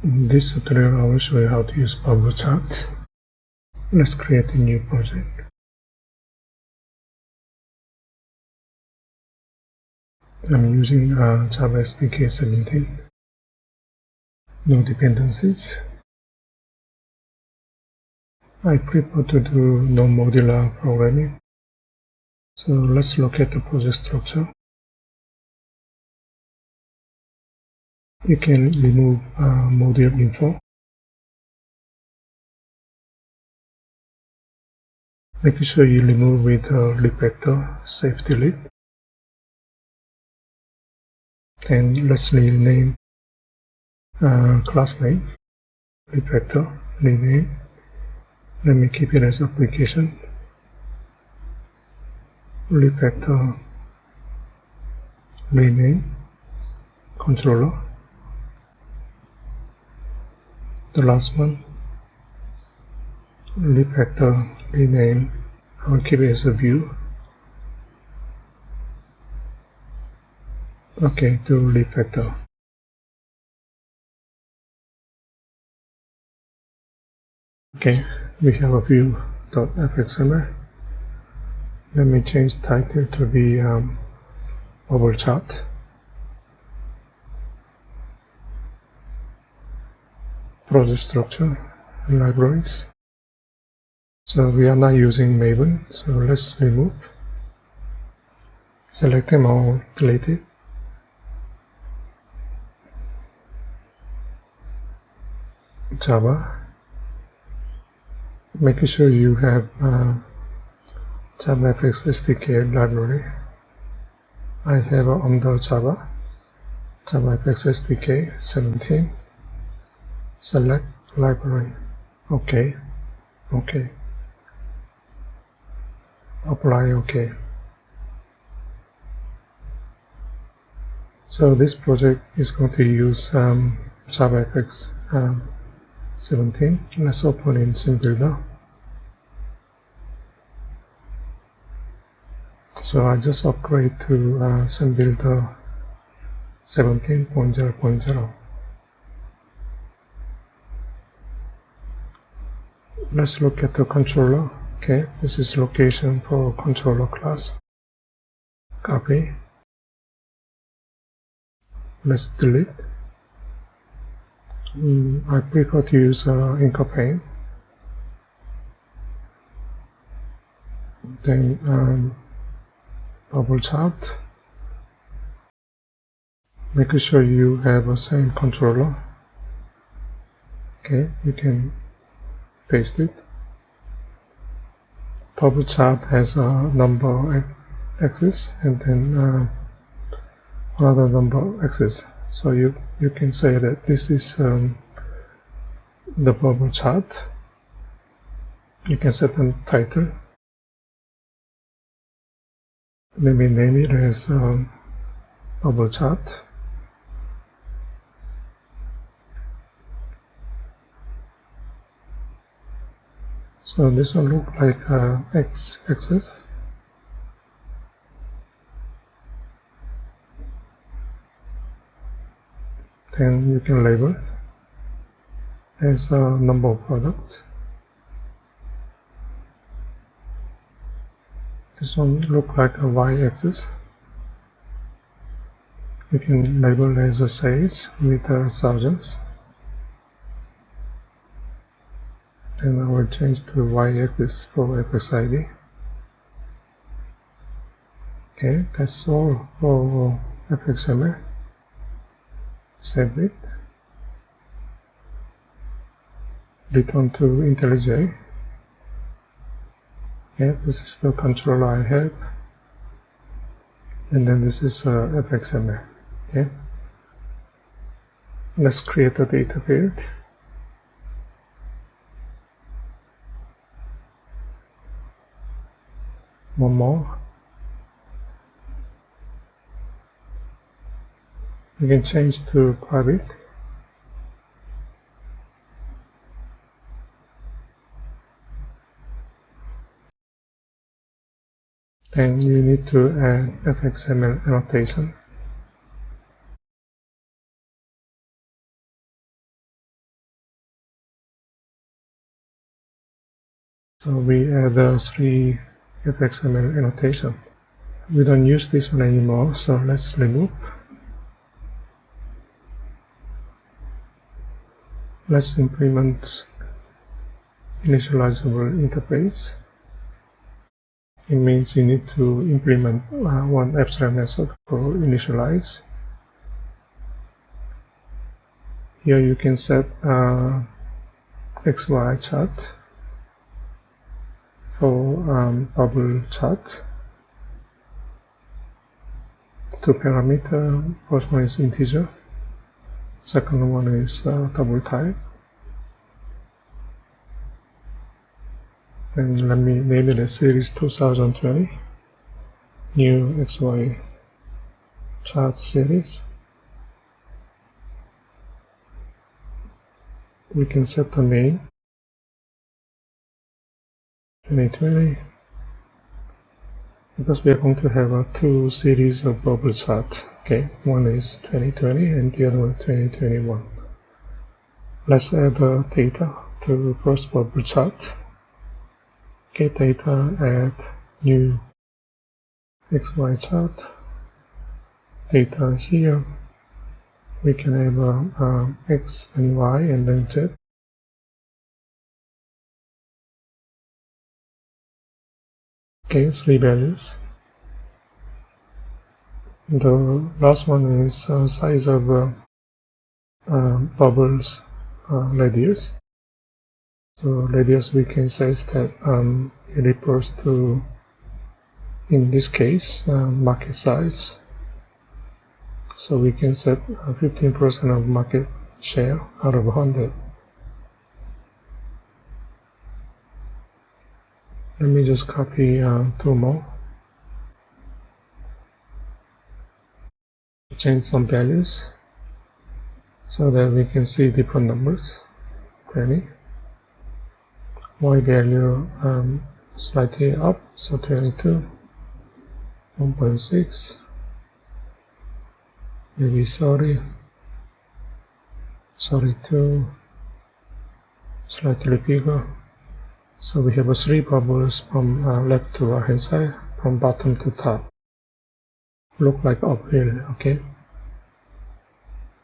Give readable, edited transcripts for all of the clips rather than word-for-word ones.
In this tutorial, I will show you how to use BubbleChart. Let's create a new project. I'm using Java SDK 17. No dependencies. I prefer to do non-modular programming. So let's look at the project structure. You can remove module info. Make sure you remove with refactor save delete. Then let's rename class name, refactor, rename. Let me keep it as application, refactor, rename, controller. The last one, refactor, rename, I will keep it as a view. Okay, to refactor. Okay, we have a view.fxml. Let me change title to be BubbleChart. Project structure, libraries. So we are not using Maven, so let's remove. Select them all, delete it. Java. Make sure you have JavaFX SDK library. I have under Java, JavaFX SDK 17. Select library. OK. OK. Apply OK. So this project is going to use JavaFX 17. Let's open in SceneBuilder. So I just upgrade to SceneBuilder 17.0.0. Let's look at the controller. Okay, this is location for controller class. Copy. Let's delete. I prefer to use anchor pane. Then BubbleChart. Make sure you have the same controller. Okay, you can paste it. BubbleChart has a number axis and then another number axis. So you can say that this is the BubbleChart. You can set a title. Let me name it as BubbleChart. So this will look like x-axis. Then you can label as a number of products. This one look like a y-axis. You can label as a sales with thousands. And I will change to y-axis for FXID. Okay, that's all for FXML. Save it. Return to IntelliJ. Okay, this is the controller I have. And then this is FXML. Okay. Let's create a data field. One more. You can change to private. Then you need to add FXML annotation. So we add 3 fxml annotation. We don't use this one anymore, so let's remove. Let's implement initializable interface. It means you need to implement one abstract method for initialize. Here you can set XY chart for bubble chart. 2 parameter. First one is integer. Second one is double type. And let me name it as series 2020. New XY chart series. We can set the name 2020 because we are going to have 2 series of bubble chart. Okay, one is 2020 and the other one 2021. Let's add the data to first bubble chart. Get data, add new XY chart. Data here. We can have X and Y and then Z. Okay, 3 values. The last one is size of bubbles radius. So radius we can say that it refers to, in this case, market size. So we can set 15% of market share out of 100. Let me just copy 2 more. Change some values so that we can see different numbers. 20. Y value slightly up, so 22. 1.6. Maybe 32, slightly bigger. So we have 3 bubbles from left to right hand side, from bottom to top. Look like uphill, okay?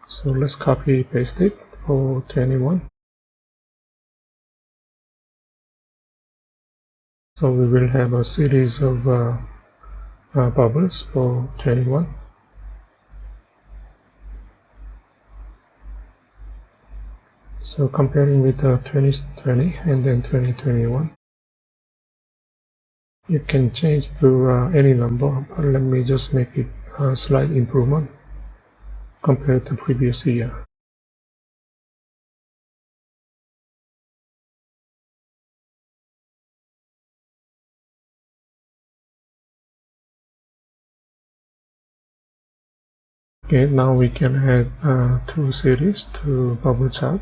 So let's copy paste it for 21. So we will have a series of bubbles for 21. So comparing with 2020 and then 2021, you can change to any number, but let me just make it a slight improvement compared to previous year. Okay, now we can add 2 series to bubble chart.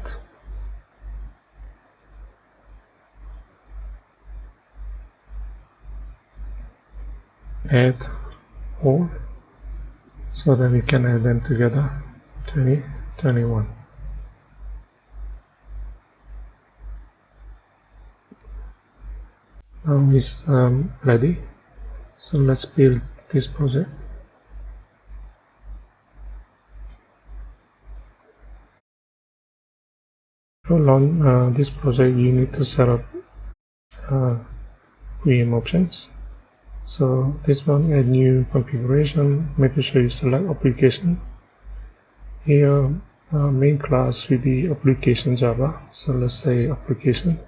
Add all so that we can add them together. 20, 21. Now it's ready. So let's build this project. To run this project, you need to set up VM options. So this one, add new configuration, making sure you select application. Here, main class will be application Java. So let's say application.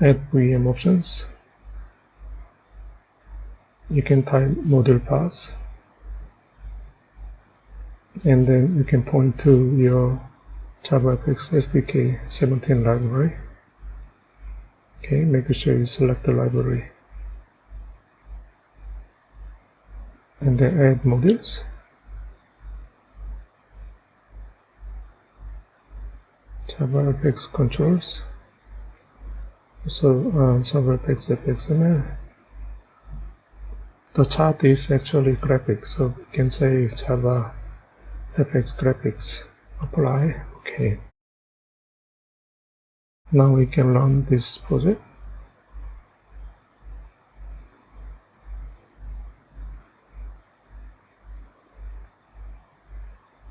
Add VM options. You can type module path. And then you can point to your JavaFX SDK 17 library. Okay, make sure you select the library. And then add modules. JavaFX controls. So javafx.fxml. The chart is actually graphics, so we can say javafx graphics. Apply. Okay. Now we can run this project.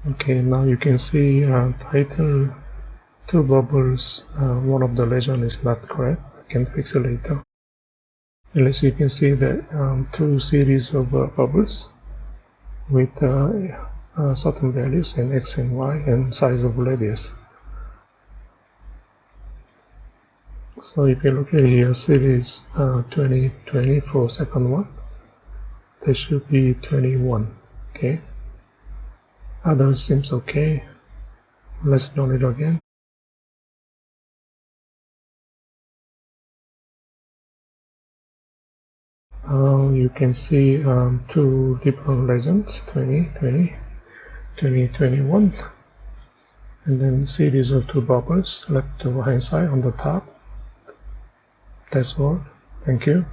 Okay, now you can see title, two bubbles, one of the legend is not correct. I can fix it later. Unless you can see that two series of bubbles with certain values and x and y and size of radius. So if you look at here, series 2020 for second one, there should be 21. Okay. Others seems okay. Let's run it again. You can see two different legends, 2020, 2021, and then series of two bubbles left to right hand side on the top. That's all. Thank you.